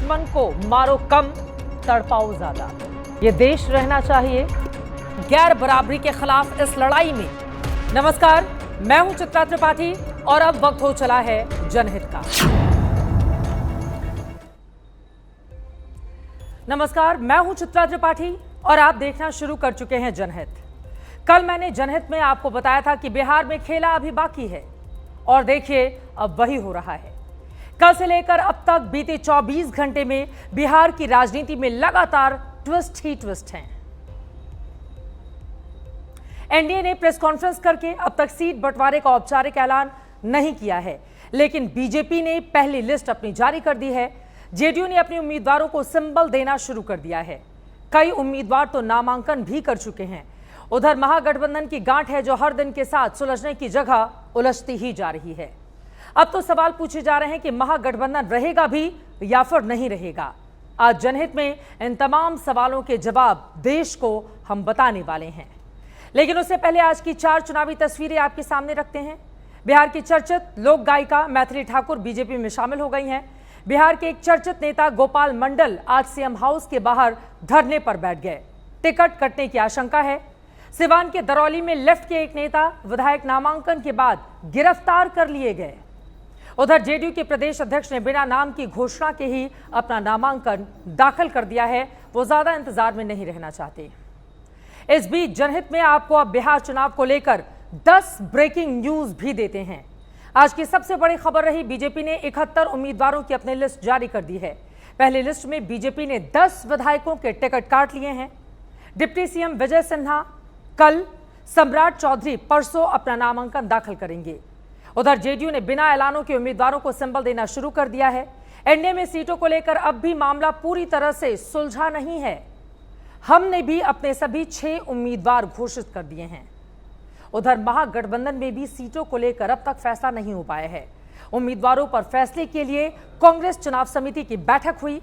दुश्मन को मारो कम, तड़पाओ ज्यादा। ये देश रहना चाहिए गैर बराबरी के खिलाफ इस लड़ाई में। नमस्कार, मैं हूं चित्रा त्रिपाठी और अब वक्त हो चला है जनहित का। नमस्कार, मैं हूं चित्रा त्रिपाठी और आप देखना शुरू कर चुके हैं जनहित। कल मैंने जनहित में आपको बताया था कि बिहार में खेला अभी बाकी है और देखिए अब वही हो रहा है। कल से लेकर अब तक बीते 24 घंटे में बिहार की राजनीति में लगातार ट्विस्ट ही ट्विस्ट हैं। एनडीए ने प्रेस कॉन्फ्रेंस करके अब तक सीट बंटवारे का औपचारिक ऐलान नहीं किया है, लेकिन बीजेपी ने पहली लिस्ट अपनी जारी कर दी है। जेडीयू ने अपने उम्मीदवारों को सिंबल देना शुरू कर दिया है। कई उम्मीदवार तो नामांकन भी कर चुके हैं। उधर महागठबंधन की गांठ है जो हर दिन के साथ सुलझने की जगह उलझती ही जा रही है। अब तो सवाल पूछे जा रहे हैं कि महागठबंधन रहेगा भी या फिर नहीं रहेगा। आज जनहित में इन तमाम सवालों के जवाब देश को हम बताने वाले हैं, लेकिन उससे पहले आज की 4 चुनावी तस्वीरें आपके सामने रखते हैं। बिहार की चर्चित लोक गायिका मैथिली ठाकुर बीजेपी में शामिल हो गई हैं। बिहार के एक चर्चित नेता गोपाल मंडल आज सीएम हाउस के बाहर धरने पर बैठ गए। टिकट कटने की आशंका है। सिवान के दरौली में लेफ्ट के एक नेता विधायक नामांकन के बाद गिरफ्तार कर लिए गए। उधर जेडीयू के प्रदेश अध्यक्ष ने बिना नाम की घोषणा के ही अपना नामांकन दाखिल कर दिया है। वो ज्यादा इंतजार में नहीं रहना चाहते। इस बीच जनहित में आपको अब बिहार चुनाव को लेकर 10 ब्रेकिंग न्यूज भी देते हैं। आज की सबसे बड़ी खबर रही, बीजेपी ने 71 उम्मीदवारों की अपनी लिस्ट जारी कर दी है। पहली लिस्ट में बीजेपी ने 10 विधायकों के टिकट काट लिए हैं। डिप्टी सीएम विजय सिन्हा कल, सम्राट चौधरी परसों अपना नामांकन दाखिल करेंगे। उधर जेडीयू ने बिना ऐलानों के उम्मीदवारों को सिंबल देना शुरू कर दिया है। एनडीए में सीटों को लेकर अब भी मामला पूरी तरह से सुलझा नहीं है। हमने भी अपने सभी 6 उम्मीदवार घोषित कर दिए हैं। उधर महागठबंधन में भी सीटों को लेकर अब तक फैसला नहीं हो पाया है। उम्मीदवारों पर फैसले के लिए कांग्रेस चुनाव समिति की बैठक हुई।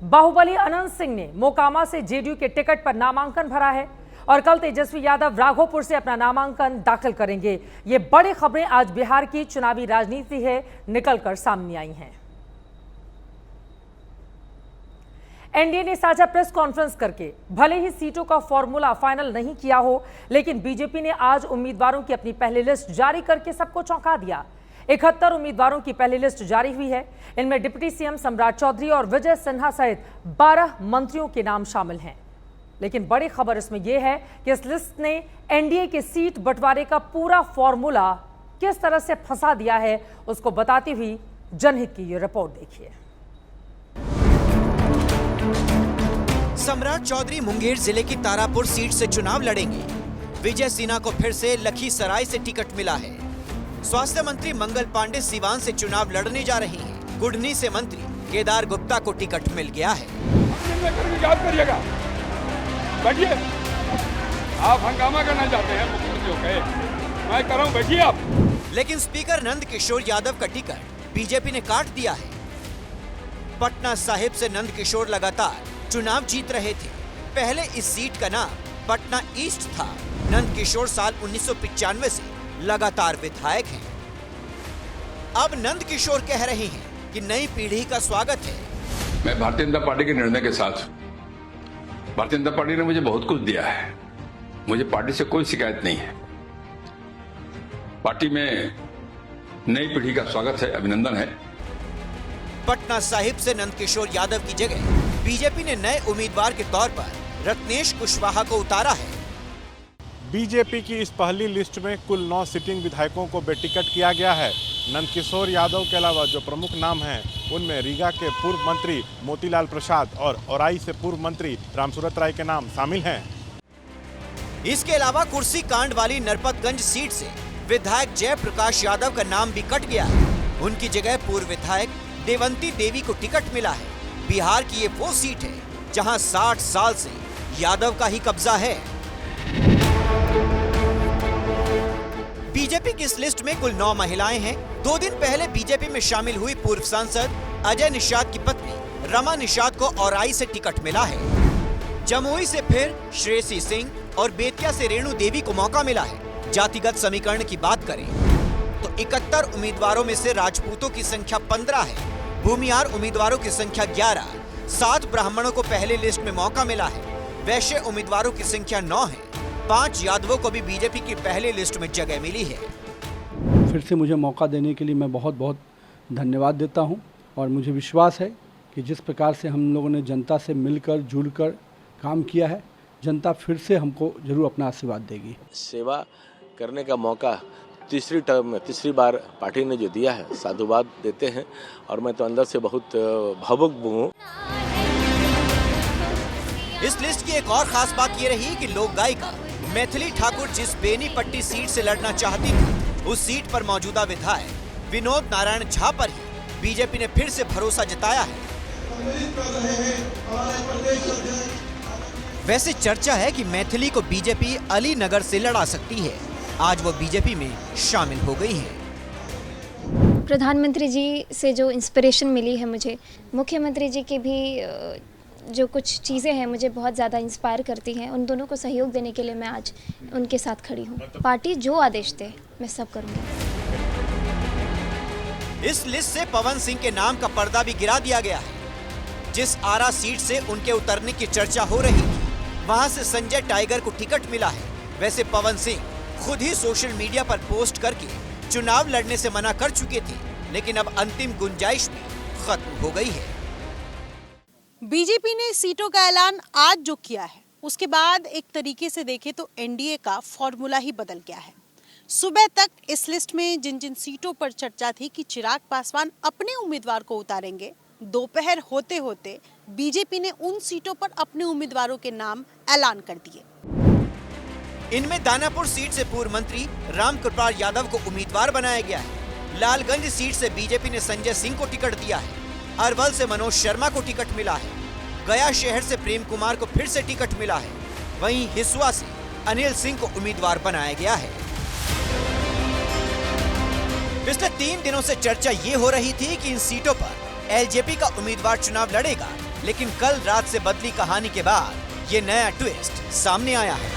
बाहुबली अनंत सिंह ने मोकामा से जेडीयू के टिकट पर नामांकन भरा है और कल तेजस्वी यादव राघोपुर से अपना नामांकन दाखिल करेंगे। ये बड़ी खबरें आज बिहार की चुनावी राजनीति है निकलकर सामने आई हैं। एनडीए ने साझा प्रेस कॉन्फ्रेंस करके भले ही सीटों का फॉर्मूला फाइनल नहीं किया हो, लेकिन बीजेपी ने आज उम्मीदवारों की अपनी पहली लिस्ट जारी करके सबको चौंका दिया। 71 उम्मीदवारों की पहली लिस्ट जारी हुई है। इनमें डिप्टी सीएम सम्राट चौधरी और विजय सिन्हा सहित 12 मंत्रियों के नाम शामिल हैं। लेकिन बड़ी खबर इसमें यह है कि इस लिस्ट ने एनडीए के सीट बंटवारे का पूरा फॉर्मूला किस तरह से फंसा दिया है, उसको बताती हुई जनहित की ये रिपोर्ट देखिए। सम्राट चौधरी मुंगेर जिले की तारापुर सीट से चुनाव लड़ेंगे। विजय सिन्हा को फिर से लखीसराय से टिकट मिला है। स्वास्थ्य मंत्री मंगल पांडे सीवान से चुनाव लड़ने जा रहे हैं। गुडनी से मंत्री केदार गुप्ता को टिकट मिल गया है। याद करिएगा, बैठिए। आप हंगामा करना चाहते हैं मुख्यमंत्री होकर, मैं कर रहा हूं, बैठिए आप। लेकिन स्पीकर नंद किशोर यादव का टिकट बीजेपी ने काट दिया है। पटना साहिब से नंद किशोर लगातार चुनाव जीत रहे थे। पहले इस सीट का नाम पटना ईस्ट था। नंद किशोर साल 1995 से लगातार विधायक हैं। अब नंद किशोर कह रहे हैं कि नई पीढ़ी का स्वागत है। मैं भारतीय जनता पार्टी के निर्णय के साथ, भारतीय जनता पार्टी ने मुझे बहुत कुछ दिया है। मुझे पार्टी से कोई शिकायत नहीं है। पार्टी में नई पीढ़ी का स्वागत है, अभिनंदन है। पटना साहिब से नंद किशोर यादव की जगह बीजेपी ने नए उम्मीदवार के तौर पर रत्नेश कुशवाहा को उतारा है। बीजेपी की इस पहली लिस्ट में कुल 9 सिटिंग विधायकों को बेटिकट किया गया है। नंदकिशोर यादव के अलावा जो प्रमुख नाम हैं उनमें रीगा के पूर्व मंत्री मोतीलाल प्रसाद और औराई से पूर्व मंत्री रामसूरत राय के नाम शामिल हैं। इसके अलावा कुर्सी कांड वाली नरपतगंज सीट से विधायक जयप्रकाश यादव का नाम भी कट गया है। उनकी जगह पूर्व विधायक देवंती देवी को टिकट मिला है। बिहार की ये वो सीट है जहां 60 साल से यादव का ही कब्जा है। बीजेपी की इस लिस्ट में कुल 9 महिलाएं हैं। 2 दिन पहले बीजेपी में शामिल हुई पूर्व सांसद अजय निषाद की पत्नी रमा निषाद को औराई से टिकट मिला है। जमुई से फिर श्रेयसी सिंह और बेतिया से रेणु देवी को मौका मिला है। जातिगत समीकरण की बात करें तो 71 उम्मीदवारों में से राजपूतों की संख्या 15 है। भूमिहार उम्मीदवारों की संख्या 11, 7 ब्राह्मणों को पहले लिस्ट में मौका मिला है। वैश्य उम्मीदवारों की संख्या 9 है। 5 यादवों को भी बीजेपी की पहली लिस्ट में जगह मिली है। फिर से मुझे मौका देने के लिए मैं बहुत बहुत धन्यवाद देता हूं और मुझे विश्वास है कि जिस प्रकार से हम लोगों ने जनता से मिलकर जुलकर काम किया है, जनता फिर से हमको जरूर अपना आशीर्वाद देगी। सेवा करने का मौका तीसरी टर्म में तीसरी बार पार्टी ने जो दिया है, साधुवाद देते हैं और मैं तो अंदर से बहुत भावुक हूँ। इस लिस्ट की एक और खास बात ये रही कि लोक गायिका मैथिली ठाकुर जिस बेनीपट्टी सीट से लड़ना चाहती थी, उस सीट पर मौजूदा विधायक विनोद नारायण झा पर ही बीजेपी ने फिर से भरोसा जताया है। वैसे चर्चा है कि मैथिली को बीजेपी अलीनगर से लड़ा सकती है। आज वो बीजेपी में शामिल हो गई हैं। प्रधानमंत्री जी से जो इंस्पिरेशन मिली है मुझे, मुख्यमंत्री जी की भी जो कुछ चीज़ें हैं मुझे बहुत ज़्यादा इंस्पायर करती हैं। उन दोनों को सहयोग देने के लिए मैं आज उनके साथ खड़ी हूँ। पार्टी जो आदेश दे मैं सब करूँगी। इस लिस्ट से पवन सिंह के नाम का पर्दा भी गिरा दिया गया है। जिस आरा सीट से उनके उतरने की चर्चा हो रही थी, वहां से संजय टाइगर को टिकट मिला है। वैसे पवन सिंह खुद ही सोशल मीडिया पर पोस्ट करके चुनाव लड़ने से मना कर चुके थे, लेकिन अब अंतिम गुंजाइश भी खत्म हो गई है। बीजेपी ने सीटों का ऐलान आज जो किया है, उसके बाद एक तरीके से देखें तो एनडीए का फॉर्मूला ही बदल गया है। सुबह तक इस लिस्ट में जिन जिन सीटों पर चर्चा थी कि चिराग पासवान अपने उम्मीदवार को उतारेंगे, दोपहर होते होते बीजेपी ने उन सीटों पर अपने उम्मीदवारों के नाम ऐलान कर दिए। इनमें दानापुर सीट से पूर्व मंत्री रामकृपाल यादव को उम्मीदवार बनाया गया है। लालगंज सीट से बीजेपी ने संजय सिंह को टिकट दिया है। अरवल से मनोज शर्मा को टिकट मिला है। गया शहर से प्रेम कुमार को फिर से टिकट मिला है। वहीं हिसुआ से अनिल सिंह को उम्मीदवार बनाया गया है। पिछले 3 दिनों से चर्चा ये हो रही थी कि इन सीटों पर एलजेपी का उम्मीदवार चुनाव लड़ेगा, लेकिन कल रात से बदली कहानी के बाद ये नया ट्विस्ट सामने आया है।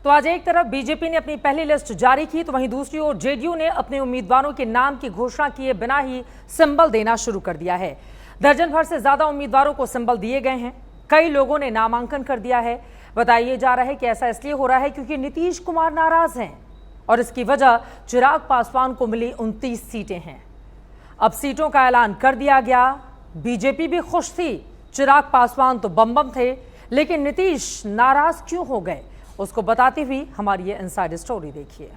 तो आज एक तरफ बीजेपी ने अपनी पहली लिस्ट जारी की, तो वहीं दूसरी ओर जेडीयू ने अपने उम्मीदवारों के नाम की घोषणा किए बिना ही सिंबल देना शुरू कर दिया है। दर्जन भर से ज्यादा उम्मीदवारों को सिंबल दिए गए हैं। कई लोगों ने नामांकन कर दिया है। बताया जा रहा है कि ऐसा इसलिए हो रहा है क्योंकि नीतीश कुमार नाराज हैं और इसकी वजह चिराग पासवान को मिली 29 सीटें हैं। अब सीटों का ऐलान कर दिया गया। बीजेपी भी खुश थी, चिराग पासवान तो बम थे, लेकिन नीतीश नाराज क्यों हो गए, उसको बताती हुई हमारी ये इनसाइड स्टोरी देखिए।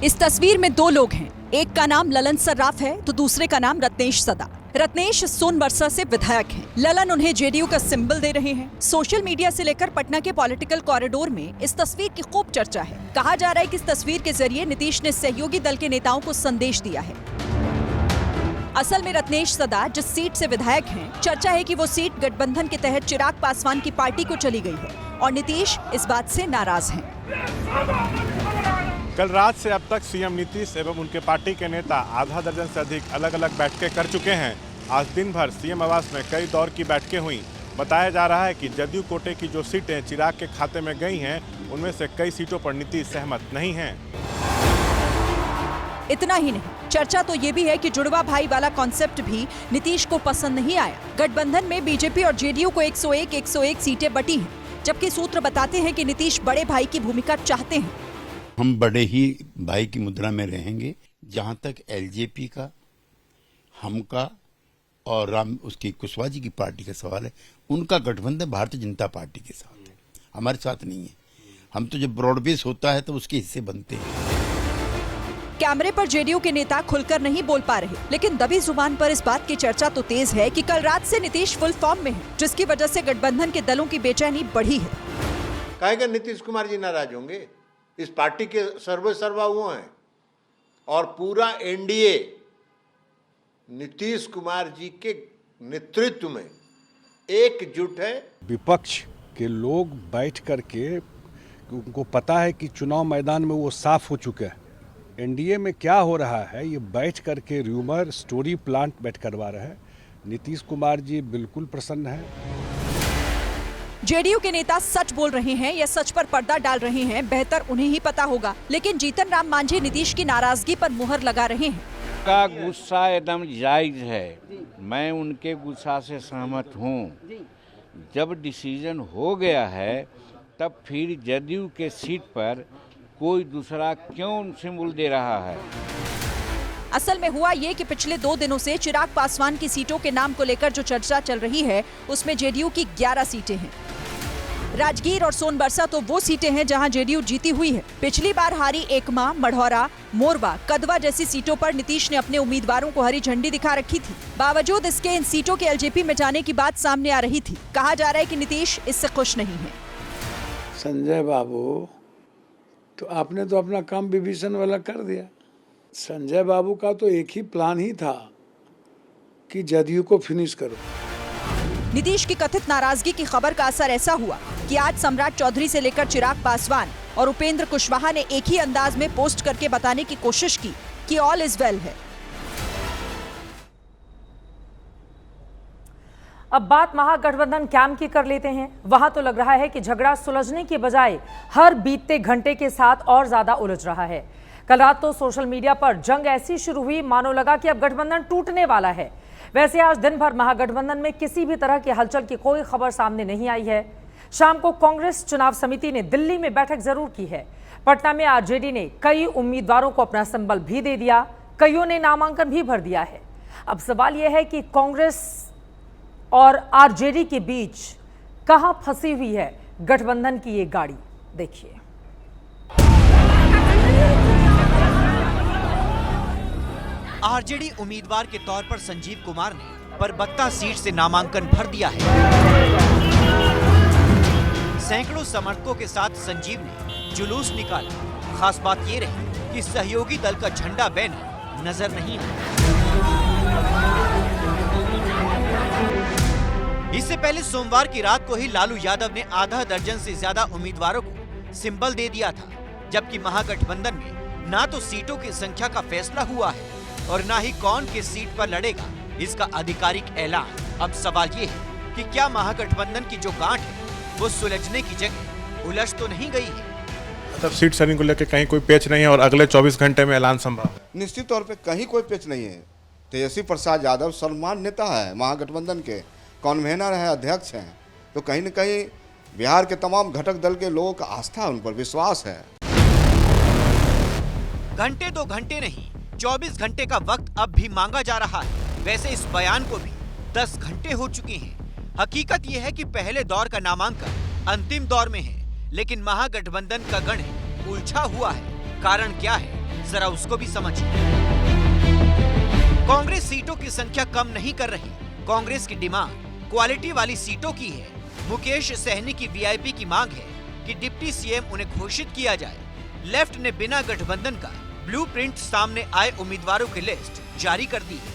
इस तस्वीर में 2 लोग हैं। एक का नाम ललन सर्राफ है तो दूसरे का नाम रत्नेश सदा। रत्नेश सोनबरसा से विधायक हैं। ललन उन्हें जेडीयू का सिंबल दे रहे हैं। सोशल मीडिया से लेकर पटना के पॉलिटिकल कॉरिडोर में इस तस्वीर की खूब चर्चा है। कहा जा रहा है कि इस तस्वीर के जरिए नीतीश ने सहयोगी दल के नेताओं को संदेश दिया है। असल में रत्नेश सदा जिस सीट से विधायक हैं, चर्चा है कि वो सीट गठबंधन के तहत चिराग पासवान की पार्टी को चली गई है और नीतीश इस बात से नाराज हैं। कल रात से अब तक सीएम नीतीश एवं उनके पार्टी के नेता आधा दर्जन से अधिक अलग अलग बैठकें कर चुके हैं। आज दिन भर सीएम आवास में कई दौर की बैठकें हुई। बताया जा रहा है कि जदयू कोटे की जो सीटें चिराग के खाते में गई हैं, उनमें से कई सीटों पर नीतीश सहमत नहीं हैं। इतना ही नहीं, चर्चा तो ये भी है कि जुड़वा भाई वाला कॉन्सेप्ट भी नीतीश को पसंद नहीं आया। गठबंधन में बीजेपी और जेडीयू को 101 सीटें बटी हैं, जबकि सूत्र बताते हैं कि नीतीश बड़े भाई की भूमिका चाहते हैं। हम बड़े ही भाई की मुद्रा में रहेंगे। जहां तक एलजेपी का, हमका और उसकी कुशवाहा जी की पार्टी का सवाल है, उनका गठबंधन भारतीय जनता पार्टी के साथ है, हमारे साथ नहीं है। हम तो जब ब्रॉड बेस होता है तो उसके हिस्से बनते हैं। कैमरे पर जेडीयू के नेता खुलकर नहीं बोल पा रहे, लेकिन दबी जुबान पर इस बात की चर्चा तो तेज है कि कल रात से नीतीश फुल फॉर्म में है, जिसकी वजह से गठबंधन के दलों की बेचैनी बढ़ी है। कहेगा नीतीश कुमार जी नाराज होंगे? इस पार्टी के सर्वा वो हैं और पूरा एनडीए नीतीश कुमार जी के नेतृत्व में एकजुट है। विपक्ष के लोग बैठ करके, उनको पता है कि चुनाव मैदान में वो साफ हो चुके हैं। एनडीए में क्या हो रहा है, ये बैठ करके र्यूमर स्टोरी प्लांट बैठ करवा रहे हैं। नीतीश कुमार जी बिल्कुल प्रसन्न है। जेडीयू के नेता सच बोल रहे हैं या सच पर पर्दा डाल रहे हैं, बेहतर उन्हें ही पता होगा। लेकिन जीतन राम मांझी नीतीश की नाराजगी पर मुहर लगा रहे हैं। का गुस्सा एकदम जायज है, मैं उनके गुस्सा से सहमत हूँ। जब डिसीजन हो गया है तब फिर जदयू के सीट पर कोई दूसरा क्यों सिंबल दे रहा है? असल में हुआ ये कि पिछले 2 दिनों से चिराग पासवान की सीटों के नाम को लेकर जो चर्चा चल रही है उसमें जेडीयू की 11 सीटें हैं। राजगीर और सोनबरसा तो वो सीटें हैं जहां जेडीयू जीती हुई है। पिछली बार हारी एकमा, मढ़ौरा, मोरवा, कदवा जैसी सीटों पर नीतीश ने अपने उम्मीदवारों को हरी झंडी दिखा रखी थी। बावजूद इसके इन सीटों के एलजेपी में जाने की बात सामने आ रही थी। कहा जा रहा है कि नीतीश इससे खुश नहीं है। संजय बाबू, तो आपने तो अपना काम विभीषण वाला कर दिया। संजय बाबू का तो एक ही प्लान ही था कि जदयू को फिनिश करो। नीतीश की कथित नाराजगी की खबर का असर ऐसा हुआ कि आज सम्राट चौधरी से लेकर चिराग पासवान और उपेंद्र कुशवाहा ने एक ही अंदाज में पोस्ट करके बताने की कोशिश की कि ऑल इज वेल है। अब बात महागठबंधन कैंप की कर लेते हैं। वहां तो लग रहा है कि झगड़ा सुलझने के बजाय हर बीतते घंटे के साथ और ज्यादा उलझ रहा है। कल रात तो सोशल मीडिया पर जंग ऐसी शुरू हुई मानो लगा कि अब गठबंधन टूटने वाला है। वैसे आज दिन भर महागठबंधन में किसी भी तरह की हलचल की कोई खबर सामने नहीं आई है। शाम को कांग्रेस चुनाव समिति ने दिल्ली में बैठक जरूर की है। पटना में आरजेडी ने कई उम्मीदवारों को अपना सिंबल भी दे दिया, कईयों ने नामांकन भी भर दिया है। अब सवाल यह है कि कांग्रेस और आरजेडी के बीच कहां फंसी हुई है गठबंधन की ये गाड़ी। देखिए, आरजेडी उम्मीदवार के तौर पर संजीव कुमार ने परबत्ता सीट से नामांकन भर दिया है। सैकड़ों समर्थकों के साथ संजीव ने जुलूस निकाला। खास बात ये रही कि सहयोगी दल का झंडा बैनर नजर नहीं आया। इससे पहले सोमवार की रात को ही लालू यादव ने आधा दर्जन से ज्यादा उम्मीदवारों को सिंबल दे दिया था, जबकि महागठबंधन में ना तो सीटों की संख्या का फैसला हुआ है और ना ही कौन किस सीट पर लड़ेगा इसका आधिकारिक ऐलान। अब सवाल ये है कि क्या महागठबंधन की जो गांठ है वो सुलझने की जगह उलझ तो नहीं गई है? मतलब सीट शेयरिंग को लेकर कहीं कोई पेच नहीं है और अगले 24 घंटे में ऐलान संभव है? निश्चित तौर पे कहीं कोई पेच नहीं है। तेजस्वी प्रसाद यादव सम्मान नेता है, महागठबंधन के कन्वेनर है, अध्यक्ष हैं, तो कहीं न कहीं बिहार के तमाम घटक दल के लोगों का आस्था उन पर विश्वास है। घंटे 2 घंटे नहीं, 24 घंटे का वक्त अब भी मांगा जा रहा है। वैसे इस बयान को भी 10 घंटे हो चुके हैं। हकीकत यह है कि पहले दौर का नामांकन अंतिम दौर में है, लेकिन महागठबंधन का गणित उलझा हुआ है। कारण क्या है, जरा उसको भी समझिए। कांग्रेस सीटों की संख्या कम नहीं कर रही। कांग्रेस की डिमांड क्वालिटी वाली सीटों की है। मुकेश सहनी की वीआईपी की मांग है कि डिप्टी सीएम उन्हें घोषित किया जाए। लेफ्ट ने बिना गठबंधन का ब्लूप्रिंट सामने आए उम्मीदवारों की लिस्ट जारी कर दी है।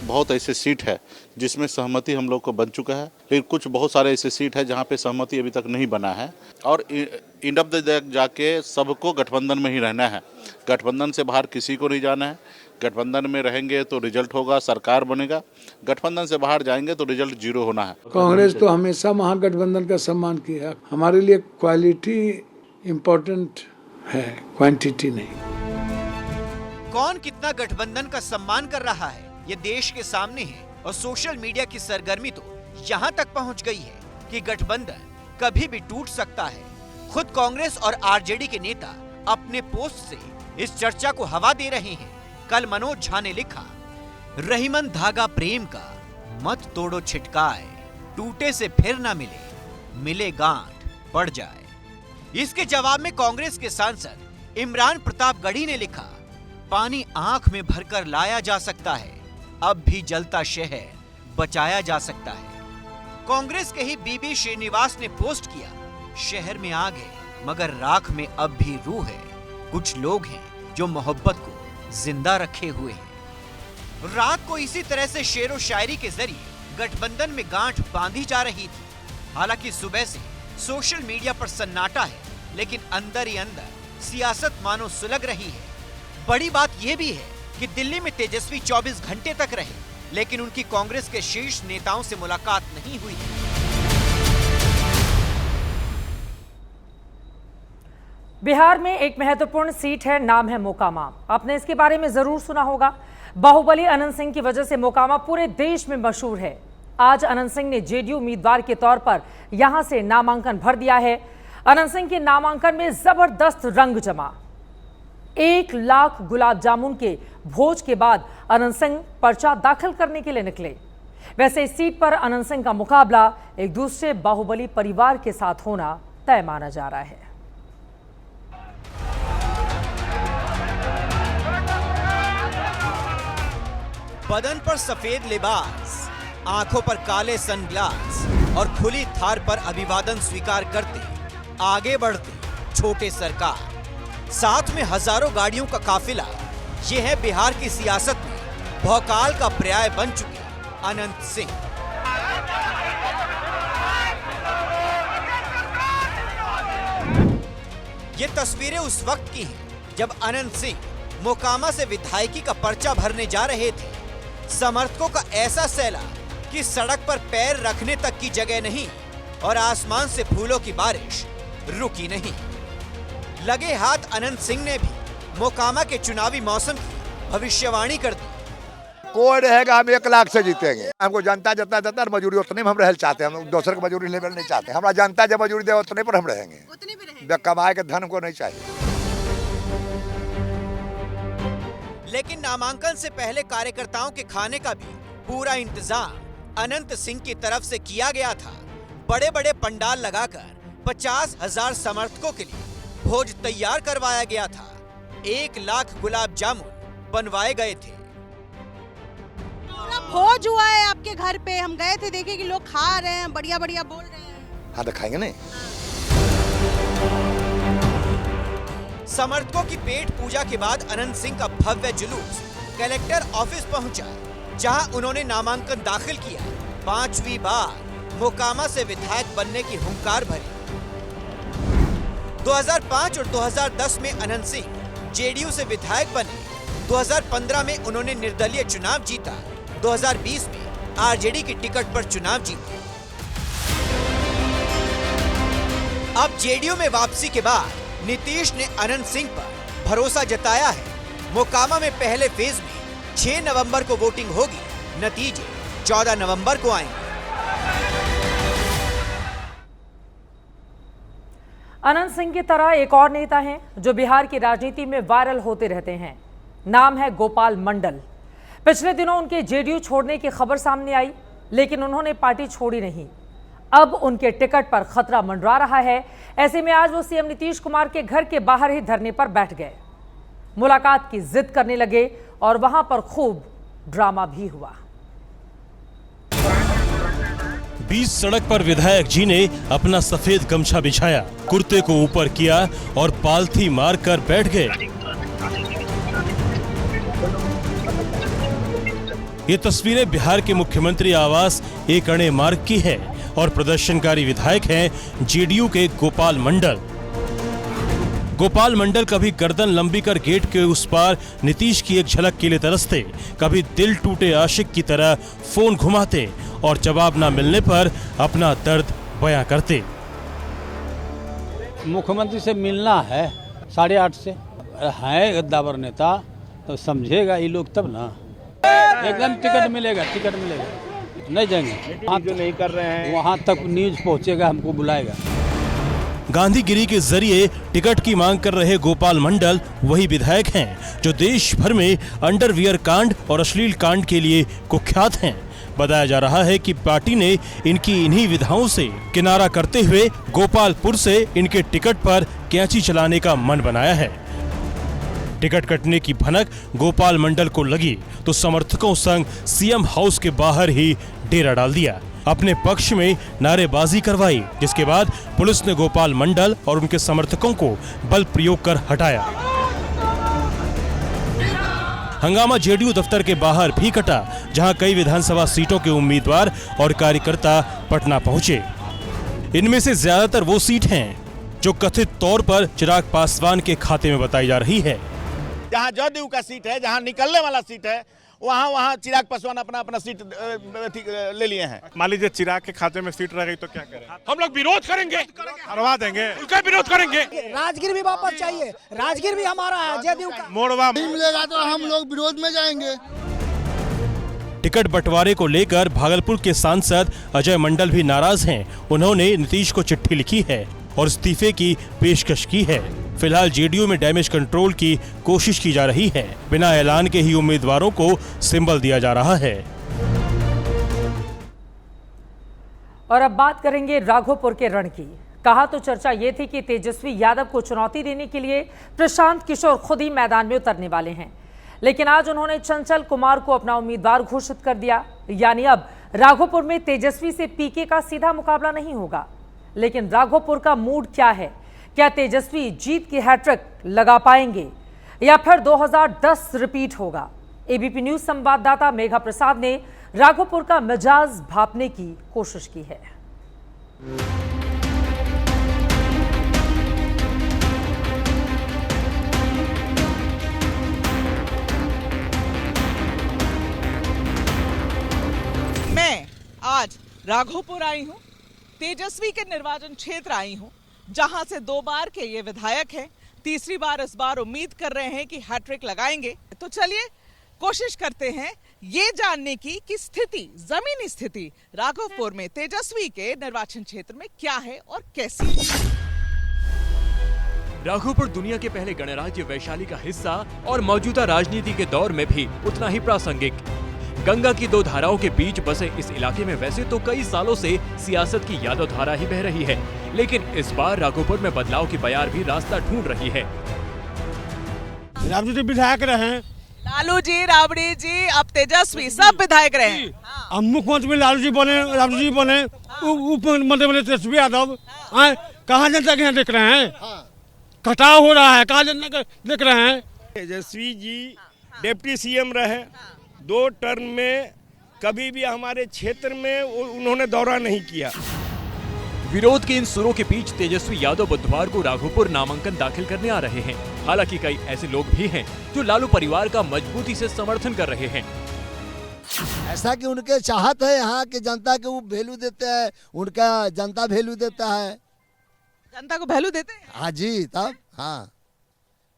बहुत ऐसे सीट है जिसमें सहमति हम लोग को बन चुका है, लेकिन कुछ बहुत सारे ऐसे सीट है जहां पे सहमति अभी तक नहीं बना है और एंड ऑफ द डे जाके सबको गठबंधन में ही रहना है। गठबंधन से बाहर किसी को नहीं जाना है। गठबंधन में रहेंगे तो रिजल्ट होगा, सरकार बनेगा। गठबंधन से बाहर जाएंगे तो रिजल्ट 0 होना है। कांग्रेस तो हमेशा महागठबंधन का सम्मान किया। हमारे लिए क्वालिटी इम्पोर्टेंट है, क्वांटिटी नहीं। कौन कितना गठबंधन का सम्मान कर रहा है ये देश के सामने है और सोशल मीडिया की सरगर्मी तो यहाँ तक पहुँच गई है कि गठबंधन कभी भी टूट सकता है। खुद कांग्रेस और आरजेडी के नेता अपने पोस्ट से इस चर्चा को हवा दे रहे हैं। कल मनोज झा ने लिखा, रहीमन धागा प्रेम का मत तोड़ो छिटकाए, टूटे से फिर ना मिले, मिले गांठ पड़ जाए। इसके जवाब में कांग्रेस के सांसद इमरान प्रताप गढ़ी ने लिखा, पानी आंख में भरकर लाया जा सकता है, अब भी जलता शहर बचाया जा सकता है। कांग्रेस के ही बीबी श्रीनिवास ने पोस्ट किया, शहर में आग है मगर राख में अब भी रूह है। कुछ लोग हैं जो मोहब्बत को जिंदा रखे हुए हैं। रात को इसी तरह से शेरो शायरी के जरिए गठबंधन में गांठ बांधी जा रही थी। हालांकि सुबह से सोशल मीडिया पर सन्नाटा है, लेकिन अंदर ही अंदर सियासत मानो सुलग रही है। बड़ी बात यह भी है कि दिल्ली में तेजस्वी 24 घंटे तक रहे, लेकिन उनकी कांग्रेस के शीर्ष नेताओं से मुलाकात नहीं हुई। बिहार में एक महत्वपूर्ण सीट है, नाम है मोकामा। आपने इसके बारे में जरूर सुना होगा। बाहुबली अनंत सिंह की वजह से मोकामा पूरे देश में मशहूर है। आज अनंत सिंह ने जेडीयू उम्मीदवार के तौर पर यहां से नामांकन भर दिया है। अनंत सिंह के नामांकन में जबरदस्त रंग जमा। 1 लाख गुलाब जामुन के भोज के बाद अनंत सिंह पर्चा दाखिल करने के लिए निकले। वैसे इस सीट पर अनंत सिंह का मुकाबला एक दूसरे बाहुबली परिवार के साथ होना तय माना जा रहा है। बदन पर सफेद लिबास, आंखों पर काले सनग्लास और खुली थार पर अभिवादन स्वीकार करते आगे बढ़ते छोटे सरकार, साथ में हजारों गाड़ियों का काफिला। ये है बिहार की सियासत में भौकाल का पर्याय बन चुके अनंत सिंह। ये तस्वीरें उस वक्त की हैं जब अनंत सिंह मोकामा से विधायकी का पर्चा भरने जा रहे थे। समर्थकों का ऐसा सैलाब कि सड़क पर पैर रखने तक की जगह नहीं और आसमान से फूलों की बारिश रुकी नहीं। लगे हाथ अनंत सिंह ने भी मोकामा के चुनावी मौसम की भविष्यवाणी कर दी। कोई रहेगा, हम 1 लाख से जीतेंगे। हमको जनता जितना देता है मजूरी उतने में हम रह चाहते हैं। हम दूसरे को मजूरी लेवल नहीं चाहते। हमारा जनता जब मजूरी दे उतने पर हम रहेंगे। कमाए के धन को नहीं चाहिए। लेकिन नामांकन से पहले कार्यकर्ताओं के खाने का भी पूरा इंतजाम अनंत सिंह की तरफ से किया गया था। बड़े बड़े पंडाल लगाकर 50,000 समर्थकों के लिए भोज तैयार करवाया गया था। 1 लाख गुलाब जामुन बनवाए गए थे। भोज हुआ है आपके घर पे, हम गए थे, देखे कि लोग खा रहे हैं, बढ़िया बढ़िया बोल रहे हैं। हाँ तो खाएंगे नहीं। समर्थकों की पेट पूजा के बाद अनंत सिंह का भव्य जुलूस कलेक्टर ऑफिस पहुंचा, जहां उन्होंने नामांकन दाखिल किया। 5वीं बार मोकामा से विधायक बनने की हुंकार भरी। 2005 और 2010 में अनंत सिंह जेडीयू से विधायक बने। 2015 में उन्होंने निर्दलीय चुनाव जीता। 2020 में आरजेडी की टिकट पर चुनाव जीते। अब जेडीयू में वापसी के बाद नीतीश ने अनंत सिंह पर भरोसा जताया है। मोकामा में पहले फेज में 6 नवंबर को वोटिंग होगी। नतीजे 14 नवंबर को आएंगे। अनंत सिंह की तरह एक और नेता हैं जो बिहार की राजनीति में वायरल होते रहते हैं। नाम है गोपाल मंडल। पिछले दिनों उनके जेडीयू छोड़ने की खबर सामने आई, लेकिन उन्होंने पार्टी छोड़ी नहीं। अब उनके टिकट पर खतरा मंडरा रहा है। ऐसे में आज वो सीएम नीतीश कुमार के घर के बाहर ही धरने पर बैठ गए। मुलाकात की जिद करने लगे और वहां पर खूब ड्रामा भी हुआ। बीच सड़क पर विधायक जी ने अपना सफेद गमछा बिछाया, कुर्ते को ऊपर किया और पालथी मारकर बैठ गए। ये तस्वीरें बिहार के मुख्यमंत्री आवास एक अणे मार्ग की है और प्रदर्शनकारी विधायक हैं जेडीयू के गोपाल मंडल। गोपाल मंडल कभी गर्दन लंबी कर गेट के उस पार नीतीश की एक झलक के लिए तरसते, कभी दिल टूटे आशिक की तरह फोन घुमाते और जवाब ना मिलने पर अपना दर्द बयां करते। मुख्यमंत्री से मिलना है 8:30 से। है गद्दावर नेता तो समझेगा ये लोग तब ना। एकदम टिकट मिलेगा, टिकट मिलेगा। नहीं जाएंगे वहाँ जो नहीं कर रहे हैं, वहाँ तक न्यूज पहुँचेगा, हमको बुलाएगा। गांधीगिरी के जरिए टिकट की मांग कर रहे गोपाल मंडल वही विधायक हैं जो देश भर में अंडरवियर कांड और अश्लील कांड के लिए कुख्यात हैं। बताया जा रहा है कि पार्टी ने इनकी इन्हीं विधाओं से किनारा करते हुए गोपालपुर से इनके टिकट पर कैंची चलाने का मन बनाया है। टिकट कटने की भनक गोपाल मंडल को लगी तो समर्थकों संग सीएम हाउस के बाहर ही डेरा डाल दिया, अपने पक्ष में नारेबाजी करवाई, जिसके बाद पुलिस ने गोपाल मंडल और उनके समर्थकों को बल प्रयोग कर हटाया। हंगामा जेडीयू दफ्तर के बाहर भी कटा, जहां कई विधानसभा सीटों के उम्मीदवार और कार्यकर्ता पटना पहुंचे। इनमें से ज्यादातर वो सीट हैं जो कथित तौर पर चिराग पासवान के खाते में बताई जा रही है। जहां जदयू का सीट है, जहां निकलने वाला सीट है, वहाँ चिराग पासवान अपना सीट ले लिए हैं। मान लीजिए चिराग के खाते में सीट रह गई तो क्या करें? हम लोग विरोध करेंगे, हरवा देंगे, उनका विरोध करेंगे। राजगीर भी वापस चाहिए, राजगीर भी हमारा है, जदयू का मोड़वा नहीं मिलेगा तो हम लोग विरोध में जाएंगे। टिकट बंटवारे को लेकर भागलपुर के सांसद अजय मंडल भी नाराज हैं। उन्होंने नीतीश को चिट्ठी लिखी है और इस्तीफे की पेशकश की है। फिलहाल जेडीयू में डैमेज कंट्रोल की कोशिश की जा रही है। बिना ऐलान के ही उम्मीदवारों को सिंबल दिया जा रहा है। और अब बात करेंगे राघोपुर के रण की। कहा तो चर्चा ये थी कि तेजस्वी यादव को चुनौती देने के लिए प्रशांत किशोर खुद ही मैदान में उतरने वाले हैं, लेकिन आज उन्होंने चंचल कुमार को अपना उम्मीदवार घोषित कर दिया। यानी अब राघोपुर में तेजस्वी से पीके का सीधा मुकाबला नहीं होगा। लेकिन राघोपुर का मूड क्या है? क्या तेजस्वी जीत की हैट्रिक लगा पाएंगे या फिर 2010 रिपीट होगा? एबीपी न्यूज संवाददाता मेघा प्रसाद ने राघोपुर का मिजाज भांपने की कोशिश की है। मैं आज राघोपुर आई हूँ, तेजस्वी के निर्वाचन क्षेत्र आई हूँ, जहां से 2 बार के ये विधायक हैं। तीसरी बार इस बार उम्मीद कर रहे हैं कि हैट्रिक लगाएंगे। तो चलिए कोशिश करते हैं ये जानने की कि स्थिति, जमीनी स्थिति राघोपुर में तेजस्वी के निर्वाचन क्षेत्र में क्या है और कैसी। राघोपुर दुनिया के पहले गणराज्य वैशाली का हिस्सा और मौजूदा राजनीति के दौर में भी उतना ही प्रासंगिक। गंगा की 2 धाराओं के बीच बसे इस इलाके में वैसे तो कई सालों से सियासत की यादव धारा ही बह रही है, लेकिन इस बार राघोपुर में बदलाव की बयार भी रास्ता ढूंढ रही है। राबड़ी जी विधायक रहे, लालू जी, राबड़ी जी, अब तेजस्वी, सब विधायक रहे। अब मुख्यमंत्री लालू जी बने, राबड़ी जी बने, उप मुख्यमंत्री बने तेजस्वी यादव। कहाँ जनता के यहाँ देख रहे हैं? कटाव हो रहा है, कहाँ जनता देख रहे हैं? तेजस्वी जी डिप्टी सीएम रहे, 2 टर्म में कभी भी हमारे क्षेत्र में उन्होंने दौरा नहीं किया। विरोध के इन सुरों के बीच तेजस्वी यादव बुधवार को राघोपुर नामांकन दाखिल करने आ रहे हैं। हालांकि कई ऐसे लोग भी हैं जो लालू परिवार का मजबूती से समर्थन कर रहे हैं। ऐसा कि उनके चाहत है यहाँ के जनता के, वो वैल्यू देते हैं, उनका जनता वैल्यू देता है। जनता को वैल्यू देते हैं? हाँ जी, तब हाँ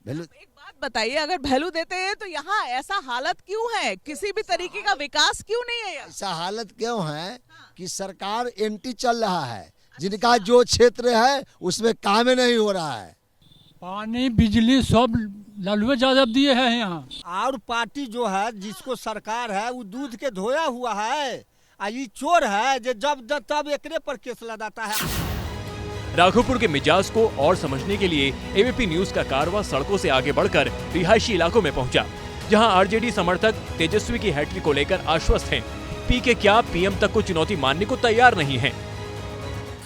वैल्यू। एक बात बताइए, अगर वैल्यू देते हैं तो यहाँ ऐसा हालत क्यों है? किसी भी तरीके का विकास क्यों नहीं है? ऐसा हालत क्यों है कि सरकार एंटी चल रहा है, जिनका जो क्षेत्र है उसमें काम नहीं हो रहा है। पानी बिजली सब लालू यादव दिए हैं यहाँ। और पार्टी जो है, जिसको सरकार है, वो दूध के धोया हुआ है। ये चोर है जो जब तब एकरे पर केस लगाता है। राघोपुर के मिजाज को और समझने के लिए एबीपी न्यूज का कारवां सड़कों से आगे बढ़कर रिहायशी इलाकों में पहुंचा, जहां आरजेडी समर्थक तेजस्वी की हैट्रिक को लेकर आश्वस्त हैं। पीके क्या पीएम तक को चुनौती मानने को तैयार नहीं है।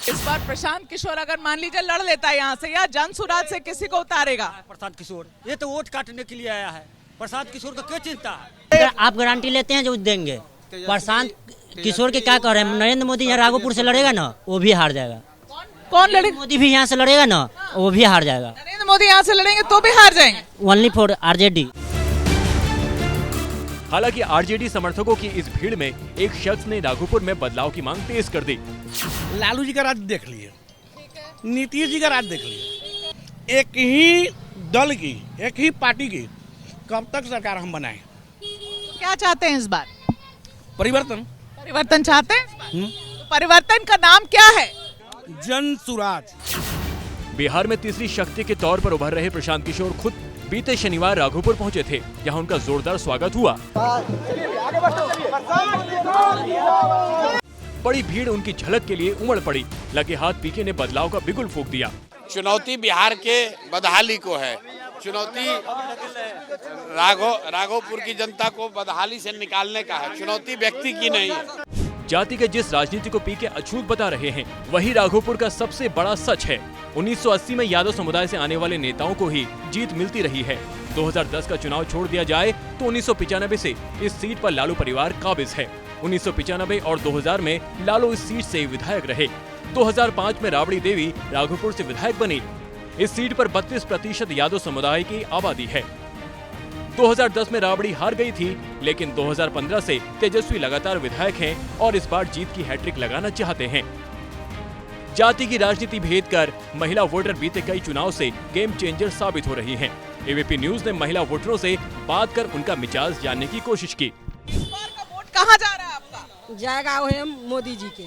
इस बार प्रशांत किशोर अगर मान लीजिए लड़ लेता है यहाँ से, या जन सुराज से किसी को उतारेगा? प्रशांत किशोर ये तो वोट काटने के लिए आया है। प्रशांत किशोर को क्या चिंता है? आप गारंटी लेते हैं जो देंगे? प्रशांत किशोर के क्या कह रहे हैं? नरेंद्र मोदी यहाँ राघोपुर से लड़ेगा ना, वो भी हार जाएगा। कौन लड़ेगा? मोदी भी यहाँ से लड़ेगा ना, वो भी हार जाएगा। नरेंद्र मोदी यहाँ से लड़ेंगे तो भी हार जाएंगे। Only for RJD. हालांकि आरजेडी समर्थकों की इस भीड़ में एक शख्स ने राघोपुर में बदलाव की मांग तेज कर दी। लालू जी का राज देख लिए, नीतीश जी का राज देख लिए, एक ही दल की, एक ही पार्टी की कब तक सरकार हम बनाए? क्या चाहते हैं इस बार? परिवर्तन। परिवर्तन चाहते हैं? तो परिवर्तन का नाम क्या है? जन सुराज। बिहार में तीसरी शक्ति के तौर पर उभर रहे प्रशांत किशोर खुद बीते शनिवार राघोपुर पहुंचे थे, जहां उनका जोरदार स्वागत हुआ। बड़ी भीड़ उनकी झलक के लिए उमड़ पड़ी। लगे हाथ पीके ने बदलाव का बिगुल फूंक दिया। चुनौती बिहार के बदहाली को है, चुनौती राघोपुर की जनता को बदहाली से निकालने का है, चुनौती व्यक्ति की नहीं है। जाति के जिस राजनीति को पीके अछूत बता रहे हैं, वही राघोपुर का सबसे बड़ा सच है। 1980 में यादव समुदाय से आने वाले नेताओं को ही जीत मिलती रही है। 2010 का चुनाव छोड़ दिया जाए तो 1995 से इस सीट पर लालू परिवार काबिज है। 1995 और 2000 में लालू इस सीट से विधायक रहे। 2005 में राबड़ी देवी राघोपुर से विधायक बनी। इस सीट पर 32% यादव समुदाय की आबादी है। 2010 में राबड़ी हार गई थी लेकिन 2015 से तेजस्वी लगातार विधायक हैं और इस बार जीत की हैट्रिक लगाना चाहते हैं। जाति की राजनीति भेद कर महिला वोटर बीते कई चुनाव से गेम चेंजर साबित हो रही हैं। एबीपी न्यूज ने महिला वोटरों से बात कर उनका मिजाज जानने की कोशिश की। इस बार का वोट कहाँ जा रहा है आपका? जाएगा वो मोदी जी के,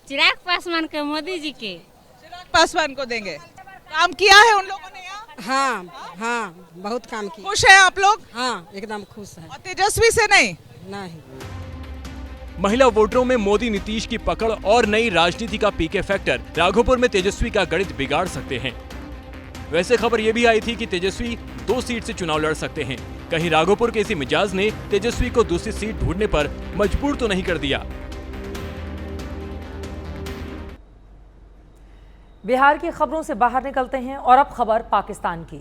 चिराग पासवान के, मोदी जी के। चिराग पासवान को देंगे। काम किया है उन लोगों ने यहाँ? हाँ हाँ, बहुत काम किया। खुश है आप लोग? हाँ, एकदम खुश है। और तेजस्वी से नहीं? नहीं। महिला वोटरों में मोदी नीतीश की पकड़ और नई राजनीति का पीके फैक्टर राघोपुर में तेजस्वी का गणित बिगाड़ सकते हैं। वैसे खबर ये भी आई थी कि तेजस्वी 2 सीट से चुनाव लड़ सकते हैं। कहीं राघोपुर के इसी मिजाज ने तेजस्वी को दूसरी सीट ढूंढने पर मजबूर तो नहीं कर दिया। बिहार की खबरों से बाहर निकलते हैं और अब खबर पाकिस्तान की,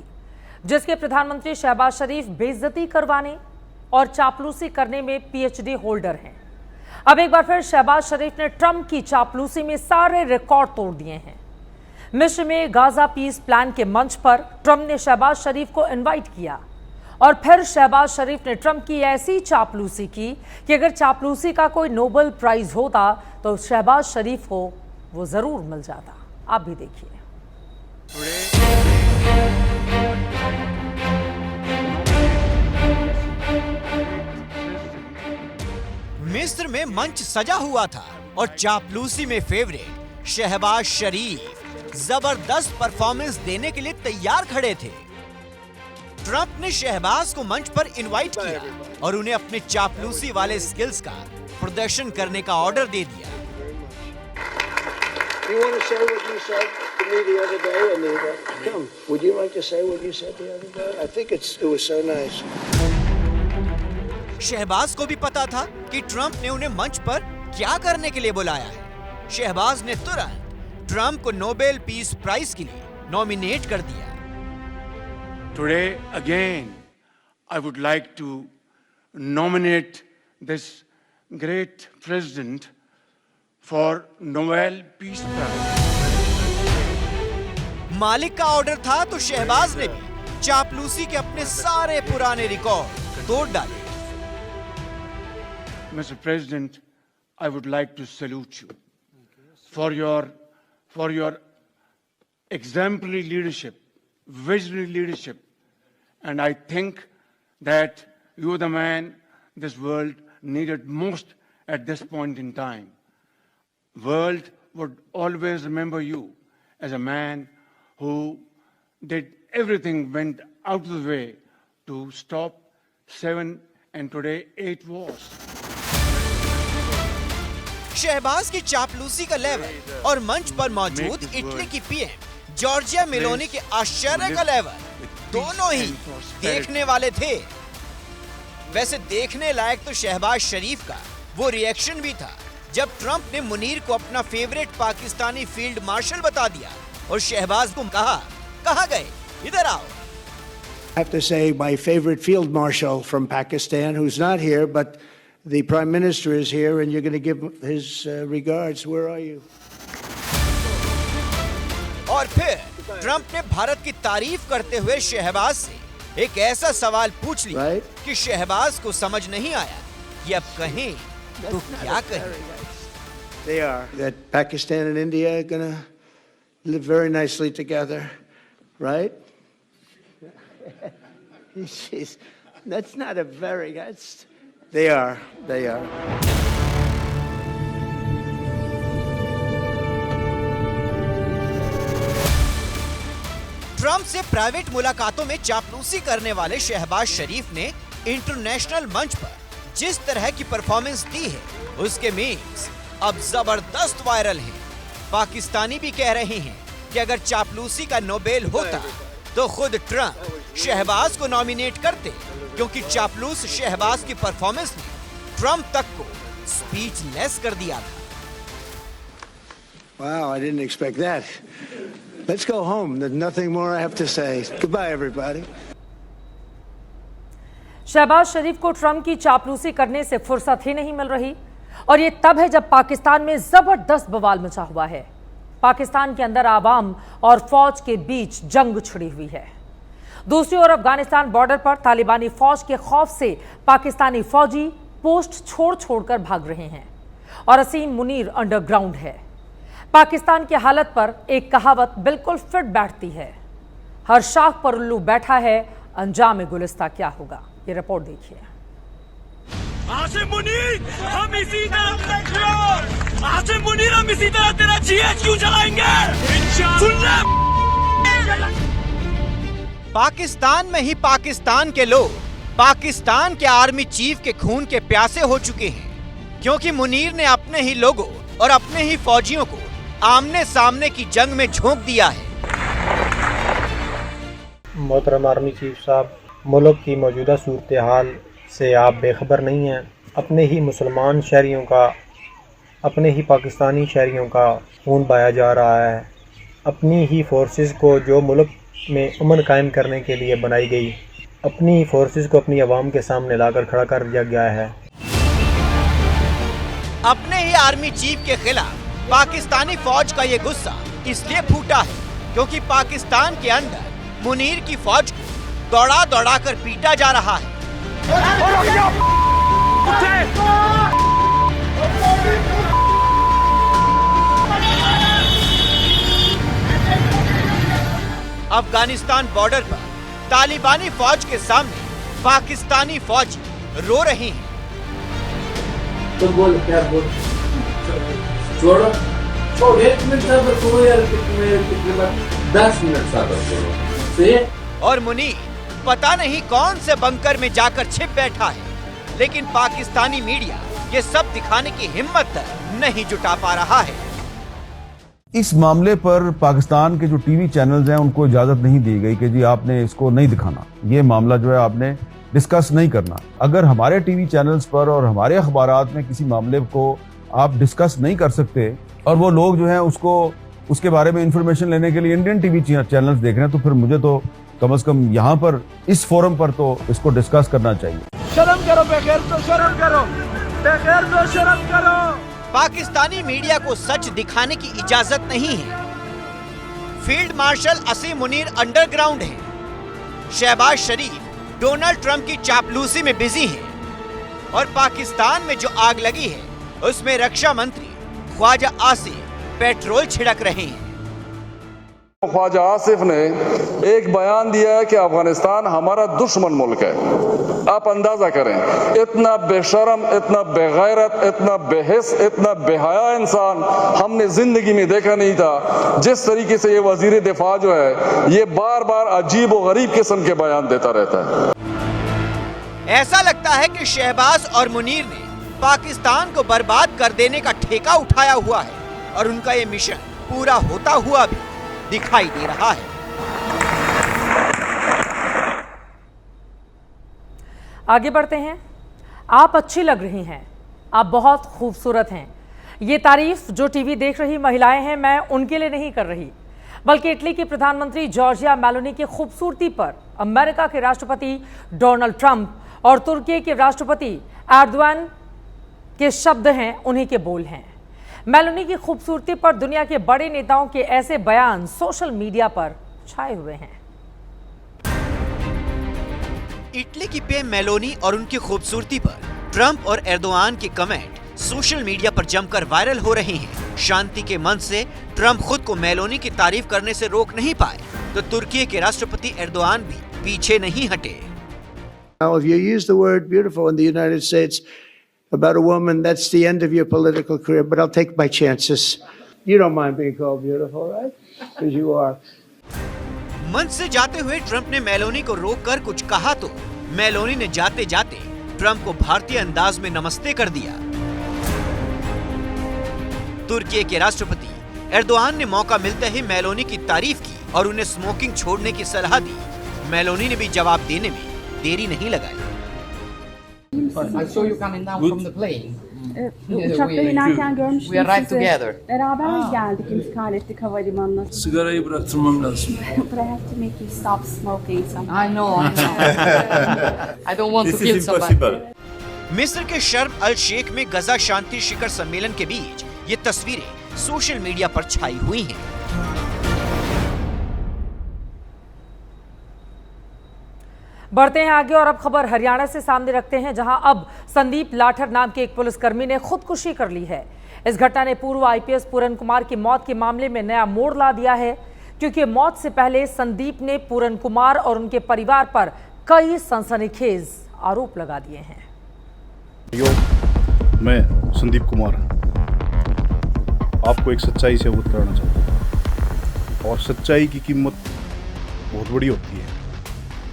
जिसके प्रधानमंत्री शहबाज शरीफ बेइज्जती करवाने और चापलूसी करने में पीएचडी होल्डर हैं। अब एक बार फिर शहबाज शरीफ ने ट्रंप की चापलूसी में सारे रिकॉर्ड तोड़ दिए हैं। मिस्र में गाजा पीस प्लान के मंच पर ट्रंप ने शहबाज शरीफ को इनवाइट किया और फिर शहबाज शरीफ ने ट्रंप की ऐसी चापलूसी की कि अगर चापलूसी का कोई नोबेल प्राइज होता तो शहबाज शरीफ को वो जरूर मिल जाता। आप भी देखिए। मिस्र में मंच सजा हुआ था और चापलूसी में फेवरेट शहबाज शरीफ जबरदस्त परफॉर्मेंस देने के लिए तैयार खड़े थे। ट्रंप ने शहबाज को मंच पर इनवाइट किया और उन्हें अपने चापलूसी वाले स्किल्स का प्रदर्शन करने का ऑर्डर दे दिया। You want to say what you said to me the other day, Anita? Come, would you like to say what you said the other day? I think it was so nice. Shahbaz को भी पता था कि Trump ने उन्हें मंच पर क्या करने के लिए बुलाया है। शहबाज ने तुरंत ट्रंप को नोबेल पीस प्राइज के लिए नॉमिनेट कर दिया। Today again, I would like to nominate this great president for Nobel Peace Prize. मालिक का ऑर्डर था तो शहबाज ने भी चापलूसी के अपने सारे पुराने रिकॉर्ड तोड़ डाले। Mr. President, I would like to salute you for your exemplary leadership, visionary leadership, and I think that you are the man this world needed most at this point in time. World would always remember you as a man who did everything, went out of the way to stop 7 and today 8 wars. Shahbaz की चापलूसी का level और मंच पर मौजूद Italy की PM Giorgia Meloni के आश्चर्य का लेवल दोनों ही देखने वाले थे। वैसे देखने लायक तो शहबाज शरीफ का वो रिएक्शन भी था जब ट्रंप ने मुनीर को अपना फेवरेट पाकिस्तानी फील्ड मार्शल बता दिया और शहबाज को कहा, कहाँ गए, इधर आओ। I have to say my favorite field marshal from Pakistan, who's not here, but the Prime Minister is here and you're going to give his regards. Where are you? और फिर ट्रंप ने भारत की तारीफ करते हुए शहबाज से एक ऐसा सवाल पूछ लिया कि शहबाज को समझ नहीं आया कि अब कहें तो क्या कहें। They are. That Pakistan and India are going to live very nicely together, right? That's not a very, that's, they are. Trump से प्राइवेट मुलाकातों में चापलूसी करने वाले शहबाज शरीफ ने इंटरनेशनल मंच पर जिस तरह की परफॉर्मेंस दी है, उसके मीम्स अब जबरदस्त वायरल हैं। पाकिस्तानी भी कह रहे हैं कि अगर चापलूसी का नोबेल होता तो खुद ट्रंप शहबाज को नॉमिनेट करते, क्योंकि चापलूस शहबाज की परफॉर्मेंस ने ट्रंप तक को स्पीचलेस कर दिया था। Wow, I didn't expect that. Let's go home. There's nothing more I have to say. Goodbye, everybody. Shahbaz शरीफ को ट्रंप की चापलूसी करने से फुर्सत ही नहीं मिल रही और ये तब है जब पाकिस्तान में जबरदस्त बवाल मचा हुआ है। पाकिस्तान के अंदर आवाम और फौज के बीच जंग छिड़ी हुई है। दूसरी ओर अफगानिस्तान बॉर्डर पर तालिबानी फौज के खौफ से पाकिस्तानी फौजी पोस्ट छोड़कर भाग रहे हैं और असीम मुनीर अंडरग्राउंड है। पाकिस्तान की हालत पर एक कहावत बिल्कुल फिट बैठती है, हर शाख पर उल्लू बैठा है, अंजाम गुलिस्ता क्या होगा। ये रिपोर्ट देखिए। आसिम मुनीर, हम इसी तरह आसिम मुनीर, हम इसी तरह तेरा GHQ चलाएंगे। सुन ले। पाकिस्तान में ही पाकिस्तान के लोग पाकिस्तान के आर्मी चीफ के खून के प्यासे हो चुके हैं, क्योंकि मुनीर ने अपने ही लोगों और अपने ही फौजियों को आमने सामने की जंग में झोंक दिया है। मोहतरम आर्मी चीफ साहब, मुल्क की मौजूदा सूरत हाल से आप बेखबर नहीं हैं। अपने ही मुसलमान शहरियों का, अपने ही पाकिस्तानी शहरियों का खून बहाया जा रहा है। अपनी ही फोर्सेस को जो मुल्क में अमन कायम करने के लिए बनाई गई, अपनी ही फोर्सेस को अपनी आवाम के सामने लाकर खड़ा कर दिया गया है। अपने ही आर्मी चीफ के खिलाफ पाकिस्तानी फौज का ये गुस्सा इसलिए फूटा है क्योंकि पाकिस्तान के अंदर मुनीर की फौज को दौड़ा दौड़ा कर पीटा जा रहा है। अफगानिस्तान बॉर्डर पर तालिबानी फौज के सामने पाकिस्तानी फौजी रो रहे हैं। तो बोल क्या बोल, छोड़ो छोड़, 1 मिनट सब्र करो यार, कितने बार 10 मिनट सब्र करो। और मुनीर पता नहीं कौन से बंकर में जाकर छिप बैठा है, लेकिन पाकिस्तानी मीडिया ये सब दिखाने की हिम्मत तक नहीं जुटा पा रहा है। इस मामले पर पाकिस्तान के जो टीवी चैनल्स हैं उनको इजाजत नहीं दी गई कि जी आपने इसको नहीं दिखाना, ये मामला जो है आपने डिस्कस नहीं करना। अगर हमारे टीवी चैनल्स पर और हमारे अखबारात में किसी मामले को आप डिस्कस नहीं कर सकते और वो लोग जो हैं उसको उसके बारे में इंफॉर्मेशन लेने के लिए इंडियन टीवी चैनल्स देख रहे हैं, तो फिर मुझे तो कम से कम यहाँ पर इस फोरम पर तो इसको डिस्कस करना चाहिए। शर्म करो, बगैर तो शर्म करो, बगैर तो शर्म करो। पाकिस्तानी मीडिया को सच दिखाने की इजाजत नहीं है। फील्ड मार्शल असीम मुनीर अंडरग्राउंड है। शहबाज शरीफ डोनाल्ड ट्रंप की चापलूसी में बिजी हैं और पाकिस्तान में जो आग लगी है उसमें रक्षा मंत्री ख्वाजा आसिफ पेट्रोल छिड़क रहे हैं। ख्वाजा आसिफ ने एक बयान दिया है कि अफगानिस्तान हमारा दुश्मन मुल्क है। आप अंदाजा करें, इतना बेशरम, इतना बेगैरत, इतना बेहिस, इतना बेहया इंसान हमने जिंदगी में देखा नहीं था। जिस तरीके से ये वजीर दिफा जो है ये बार बार अजीब और गरीब किस्म के बयान देता रहता है। ऐसा लगता है कि शहबाज और मुनीर ने पाकिस्तान को बर्बाद कर देने का ठेका उठाया हुआ है और उनका ये मिशन पूरा होता हुआ भी दिखाई दे रहा है। आगे बढ़ते हैं। आप अच्छी लग रही हैं, आप बहुत खूबसूरत हैं। ये तारीफ जो टीवी देख रही महिलाएं हैं, मैं उनके लिए नहीं कर रही, बल्कि इटली की प्रधानमंत्री जॉर्जिया मेलोनी की खूबसूरती पर अमेरिका के राष्ट्रपति डोनाल्ड ट्रंप और तुर्की के राष्ट्रपति एर्दोगान के शब्द हैं, उन्हीं के बोल हैं। मेलोनी की खूबसूरती पर दुनिया के बड़े नेताओं के ऐसे बयान सोशल मीडिया पर छाए हुए हैं। इटली की पे मेलोनी और उनकी खूबसूरती पर ट्रंप और एर्दोगान के कमेंट सोशल मीडिया पर जमकर वायरल हो रहे हैं। शांति के मन से ट्रंप खुद को मेलोनी की तारीफ करने से रोक नहीं पाए, तो तुर्की के राष्ट्रपति एर्दोगान भी पीछे नहीं हटे। Now, if you use the word beautiful in the United States about a woman, that's the end of your political career, but I'll take my chances. You don't mind being called beautiful, right? Because you are. मंच से जाते हुए Trump ने Meloni को रोककर कुछ कहा तो मेलोनी ने जाते जाते ट्रंप को भारतीय अंदाज में नमस्ते कर दिया। तुर्की के राष्ट्रपति एर्दोगान ने मौका मिलते ही मेलोनी की तारीफ की और उन्हें स्मोकिंग छोड़ने की सलाह दी। मेलोनी ने भी जवाब देने में देरी नहीं लगाई। I saw you coming down from the plane. Uçakta inerken görmüştüm We arrived sizi. together. Beraber geldik İmskaletlik Havalimanı'na. Sigarayı bıraktırmam lazım. But I have to make you stop smoking somehow. I know. I don't want to kill somebody. मिस्र के शर्म अल शेख में गजा शांति शिखर सम्मेलन के बीच ये तस्वीरें social media पर छाई हुई हैं। बढ़ते हैं आगे और अब खबर हरियाणा से सामने रखते हैं, जहां अब संदीप लाठर नाम के एक पुलिसकर्मी ने खुदकुशी कर ली है। इस घटना ने पूर्व आईपीएस पूरन कुमार की मौत के मामले में नया मोड़ ला दिया है, क्योंकि मौत से पहले संदीप ने पूरन कुमार और उनके परिवार पर कई सनसनीखेज आरोप लगा दिए हैं। मैं संदीप कुमार आपको एक सच्चाई से अवगत कराना चाहता हूँ, और सच्चाई की कीमत बहुत बड़ी होती है।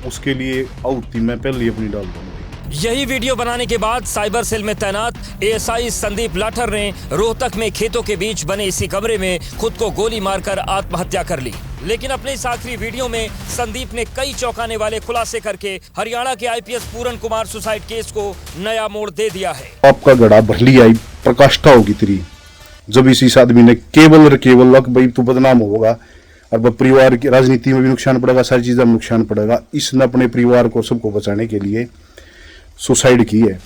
उसके लिए आहुति मैं पहले अपनी डाल दूंगा। यही वीडियो बनाने के बाद साइबर सेल में तैनात एएसआई संदीप लाठर ने रोहतक में खेतों के बीच बने इसी कमरे में खुद को गोली मारकर आत्महत्या कर ली। लेकिन अपने इस आखिरी वीडियो में संदीप ने कई चौंकाने वाले खुलासे करके हरियाणा के आईपीएस पूरन कुमार सुसाइड केस को नया मोड़ दे दिया है। आपका गड़ा भरली आई प्रकाष्ठा होगी तेरी, जब इस आदमी ने केवल भाई तू बदनाम होगा और परिवार की राजनीति में भी नुकसान पड़ेगा, सारी चीजों में नुकसान पड़ेगा। इसने अपने परिवार को सबको बचाने के लिए सुसाइड की है।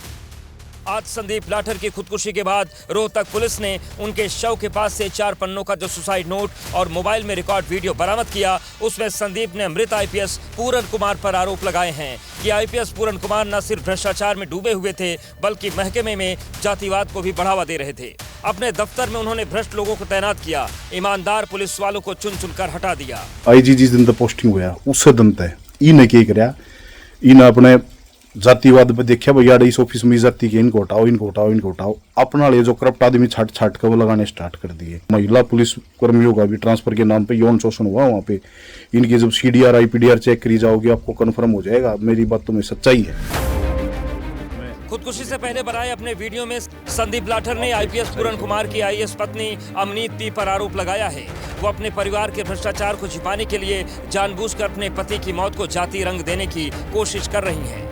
आज संदीप लाठर की खुदकुशी के बाद रोहतक पुलिस ने उनके शव के पास से 4 पन्नों का जो सुसाइड नोट और मोबाइल में रिकॉर्ड वीडियो बरामद किया, उसमें संदीप ने मृत आईपीएस पूरन कुमार पर आरोप लगाए हैं कि आईपीएस पूरन कुमार न सिर्फ भ्रष्टाचार में डूबे हुए थे, बल्कि महकमे में जातिवाद को भी बढ़ावा दे रहे थे। अपने दफ्तर में उन्होंने भ्रष्ट लोगों को तैनात किया, ईमानदार पुलिस वालों को चुन चुनकर हटा दिया। आईजी जिस दिन पोस्टिंग हुआ उससे दिन तय इन्हें क्या कराया, इन अपने जातिवाद पे देखा भैया इस ऑफिस में जाति के इनको हटाओ अपना ले जो करप्ट आदमी छाट कर वो लगाने स्टार्ट कर दिए। महिला पुलिस कर्मियों का भी ट्रांसफर के नाम पे यौन शोषण हुआ वहाँ पे। इनकी जब CDR IPDR चेक करी जाओगी आपको कंफर्म हो जाएगा। मेरी बात तो में सच्चाई है। खुदकुशी से पहले बनाए अपने वीडियो में संदीप लाठर ने आईपीएस पूरन कुमार की आईएएस पत्नी अमनीत पी पर आरोप लगाया है। वो अपने परिवार के भ्रष्टाचार को छिपाने के लिए जानबूझकर अपने पति की मौत को जाति रंग देने की कोशिश कर रही हैं।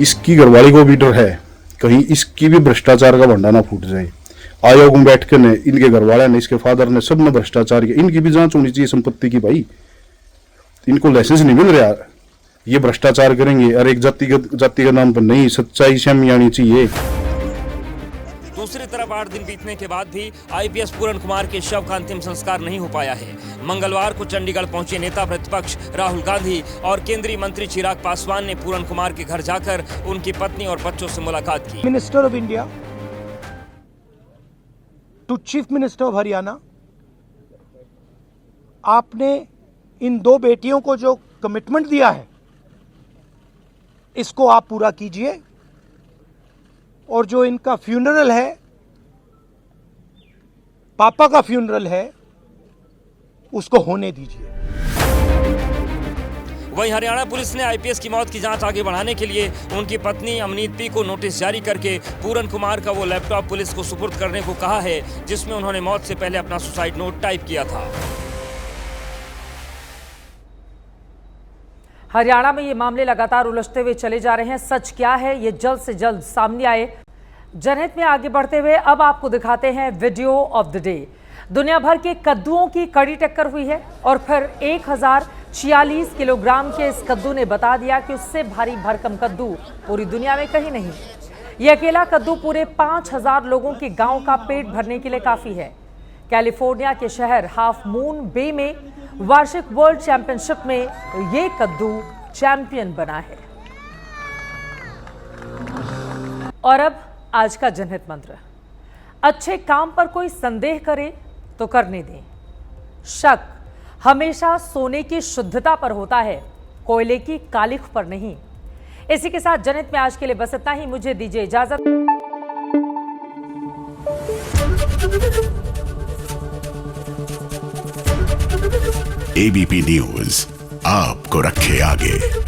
इसकी घरवाली को भी डर है कहीं इसकी भी भ्रष्टाचार का भंडार ना फूट जाए। आयोग में बैठ कर ने इनके घरवाले ने, इसके फादर ने, सब ने भ्रष्टाचार किया। इनकी भी जांच होनी चाहिए संपत्ति की। भाई इनको लाइसेंस नहीं मिल रहा, ये भ्रष्टाचार करेंगे और एक जाति के नाम पर नहीं, सच्चाई सामने आनी चाहिए। दूसरी तरफ 8 दिन बीतने के बाद भी आईपीएस पूरन कुमार के शव का अंतिम संस्कार नहीं हो पाया है। मंगलवार को चंडीगढ़ पहुंचे नेता प्रतिपक्ष राहुल गांधी और केंद्रीय मंत्री चिराग पासवान ने पूरन कुमार के घर जाकर उनकी पत्नी और बच्चों से मुलाकात की। Minister of India to chief minister of Haryana, आपने इन 2 बेटियों को जो कमिटमेंट दिया है इसको आप पूरा कीजिए, और जो इनका फ्यूनरल है, पापा का फ्यूनरल है, उसको होने दीजिए। वहीं हरियाणा पुलिस ने आईपीएस की मौत की जांच आगे बढ़ाने के लिए उनकी पत्नी अमनीत पी को नोटिस जारी करके पूरन कुमार का वो लैपटॉप पुलिस को सुपुर्द करने को कहा है जिसमें उन्होंने मौत से पहले अपना सुसाइड नोट टाइप किया था। हरियाणा में ये मामले लगातार उलझते हुए चले जा रहे हैं। सच क्या है ये जल्द से जल्द सामने आए। जनहित में आगे बढ़ते हुए अब आपको दिखाते हैं वीडियो ऑफ द डे। दुनिया भर के कद्दुओं की कड़ी टक्कर हुई है और फिर 1046 किलोग्राम के इस कद्दू ने बता दिया कि उससे भारी भरकम कद्दू पूरी दुनिया में कहीं नहीं। यह अकेला कद्दू पूरे 5000 लोगों के गांव का पेट भरने के लिए काफी है। कैलिफोर्निया के शहर हाफ मून बे में वार्षिक वर्ल्ड चैंपियनशिप में ये कद्दू चैंपियन बना है। और अब आज का जनहित मंत्र। अच्छे काम पर कोई संदेह करे तो करने दें। शक हमेशा सोने की शुद्धता पर होता है, कोयले की कालिख पर नहीं। इसी के साथ जनहित में आज के लिए बस इतना ही। मुझे दीजिए इजाजत। ABP न्यूज आपको रखे आगे।